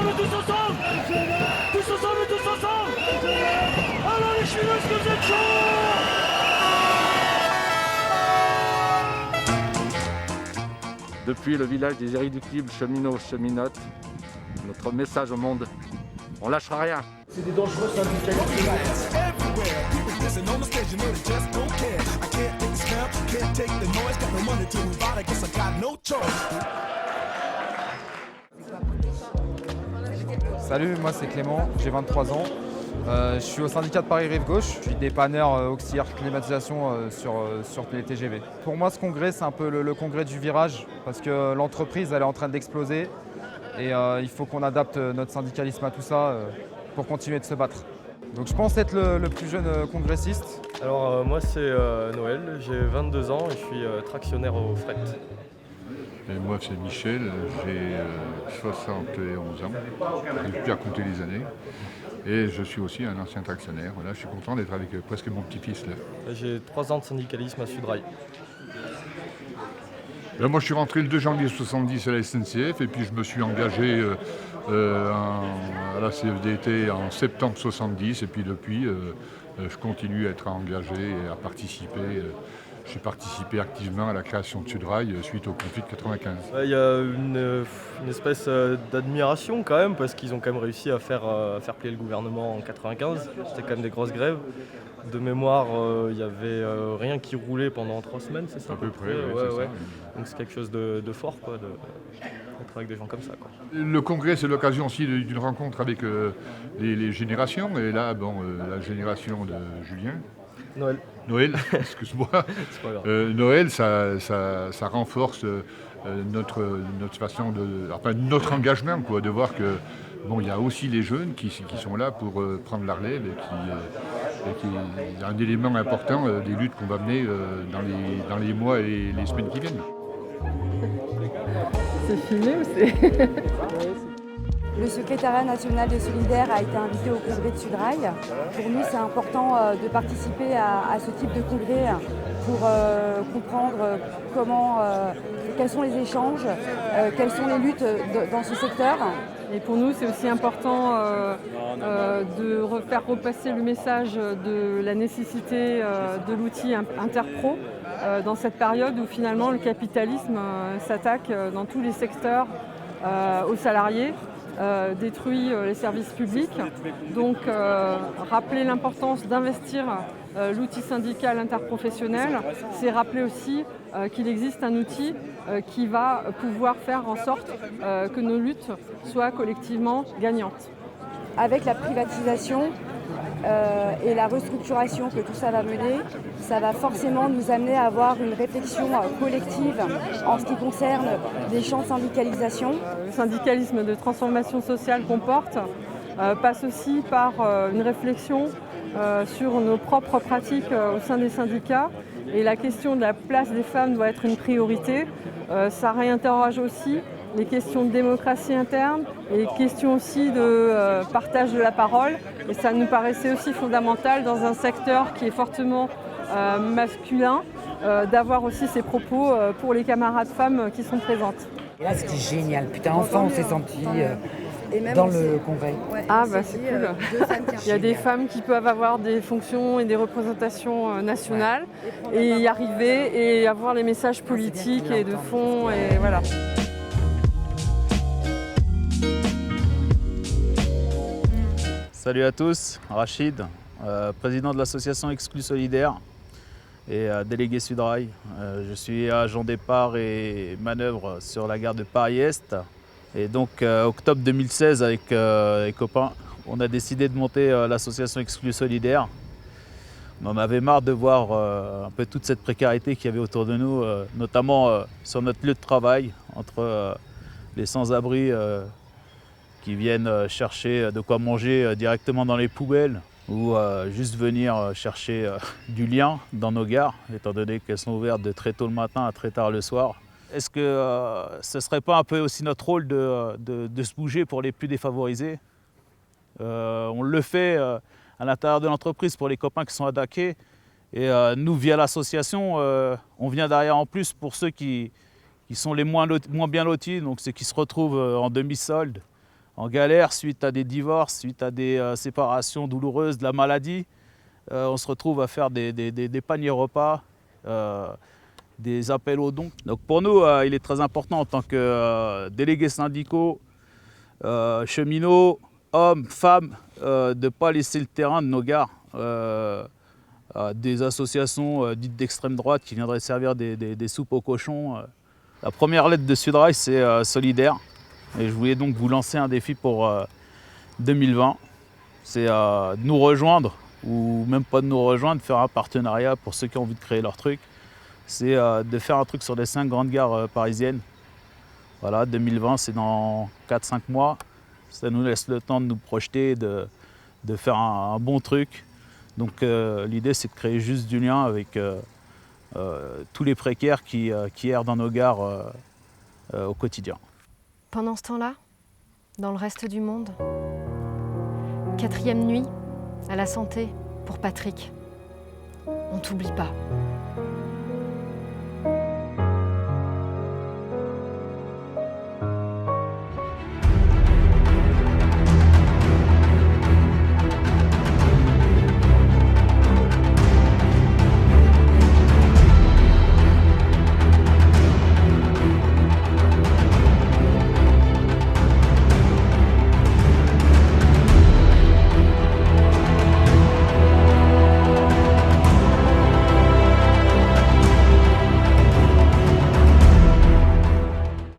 ensemble, tous ensemble. Tous ensemble, tous ensemble. Alors les cheminots, est-ce que vous êtes chauds? Depuis le village des irréductibles cheminots cheminotes, notre message au monde, on lâchera rien. C'est des dangereux syndicalistes. Salut, moi c'est Clément, j'ai 23 ans. Je suis au syndicat de Paris Rive Gauche, je suis dépanneur auxiliaire climatisation sur les TGV. Pour moi ce congrès c'est un peu le congrès du virage parce que l'entreprise elle est en train d'exploser et il faut qu'on adapte notre syndicalisme à tout ça pour continuer de se battre. Donc je pense être le plus jeune congressiste. Alors moi c'est Noël, j'ai 22 ans et je suis tractionnaire au fret. Et moi c'est Michel, j'ai 71 ans, je n'ai plus à compter les années. Et je suis aussi un ancien tractionnaire. Voilà, je suis content d'être avec presque mon petit-fils là. J'ai 3 ans de syndicalisme à Sudrail. Moi je suis rentré le 2 janvier 1970 à la SNCF et puis je me suis engagé à la CFDT en septembre 1970 et puis depuis je continue à être engagé et à participer. J'ai participé activement à la création de Sudrail suite au conflit de 95. Il y a une espèce d'admiration quand même parce qu'ils ont quand même réussi à faire plier le gouvernement en 95. C'était quand même des grosses grèves. De mémoire, il n'y avait rien qui roulait pendant 3 semaines, c'est ça? À peu près, oui, ouais, c'est ouais. ça. Donc c'est quelque chose de fort, quoi, d'être avec des gens comme ça, quoi. Le congrès, c'est l'occasion aussi d'une rencontre avec les générations. Et là, la génération de Julien. Noël, excuse-moi. C'est pas grave. Noël, ça renforce notre façon notre engagement, quoi, de voir que il y a aussi les jeunes qui sont là pour prendre la relève et qui est un élément important des luttes qu'on va mener dans les mois et les semaines qui viennent. C'est filmé ou c'est... Le secrétariat national de Solidaires a été invité au congrès de Sudrail. Pour nous, c'est important de participer à ce type de congrès pour comprendre quels sont les échanges, quelles sont les luttes dans ce secteur. Et pour nous, c'est aussi important de faire repasser le message de la nécessité de l'outil interpro dans cette période où finalement le capitalisme s'attaque dans tous les secteurs aux salariés. Détruit les services publics. Donc rappeler l'importance d'investir l'outil syndical interprofessionnel, c'est rappeler aussi qu'il existe un outil qui va pouvoir faire en sorte que nos luttes soient collectivement gagnantes. Avec la privatisation et la restructuration que tout ça va mener, ça va forcément nous amener à avoir une réflexion collective en ce qui concerne les champs de syndicalisation. Le syndicalisme de transformation sociale qu'on porte passe aussi par une réflexion sur nos propres pratiques au sein des syndicats. Et la question de la place des femmes doit être une priorité. Ça réinterroge aussi les questions de démocratie interne et les questions aussi de partage de la parole. Et ça nous paraissait aussi fondamental dans un secteur qui est fortement masculin, d'avoir aussi ces propos pour les camarades femmes qui sont présentes. Et là c'était génial, putain enfin on s'est senti dans le congrès. Ouais, ah bah c'est cool. Il y a des femmes qui peuvent avoir des fonctions et des représentations nationales et y arriver et avoir les messages politiques et de fond et voilà. Salut à tous, Rachid, président de l'association Exclus Solidaires et délégué Sudrail. Je suis agent départ et manœuvre sur la gare de Paris-Est. Et donc octobre 2016 avec les copains, on a décidé de monter l'association Exclus Solidaires. On en avait marre de voir un peu toute cette précarité qu'il y avait autour de nous, notamment sur notre lieu de travail, entre les sans-abri qui viennent chercher de quoi manger directement dans les poubelles ou juste venir chercher du lien dans nos gares, étant donné qu'elles sont ouvertes de très tôt le matin à très tard le soir. Est-ce que ce ne serait pas un peu aussi notre rôle de se bouger pour les plus défavorisés? On le fait à l'intérieur de l'entreprise pour les copains qui sont à Daquet. Et nous, via l'association, on vient derrière en plus pour ceux qui sont les moins bien lotis, donc ceux qui se retrouvent en demi-solde, en galère suite à des divorces, suite à des séparations douloureuses, de la maladie. On se retrouve à faire des paniers repas, des appels aux dons. Donc pour nous, il est très important en tant que délégués syndicaux, cheminots, hommes, femmes, de ne pas laisser le terrain de nos gares à des associations dites d'extrême droite qui viendraient servir des soupes aux cochons. La première lettre de Sudrail, c'est solidaire. Et je voulais donc vous lancer un défi pour 2020. C'est de nous rejoindre, ou même pas de nous rejoindre, de faire un partenariat pour ceux qui ont envie de créer leur truc. C'est de faire un truc sur les 5 grandes gares parisiennes. Voilà, 2020, c'est dans 4-5 mois. Ça nous laisse le temps de nous projeter, de faire un bon truc. Donc l'idée, c'est de créer juste du lien avec tous les précaires qui errent dans nos gares au quotidien. Pendant ce temps-là, dans le reste du monde, 4e nuit à la santé pour Patrick. On t'oublie pas.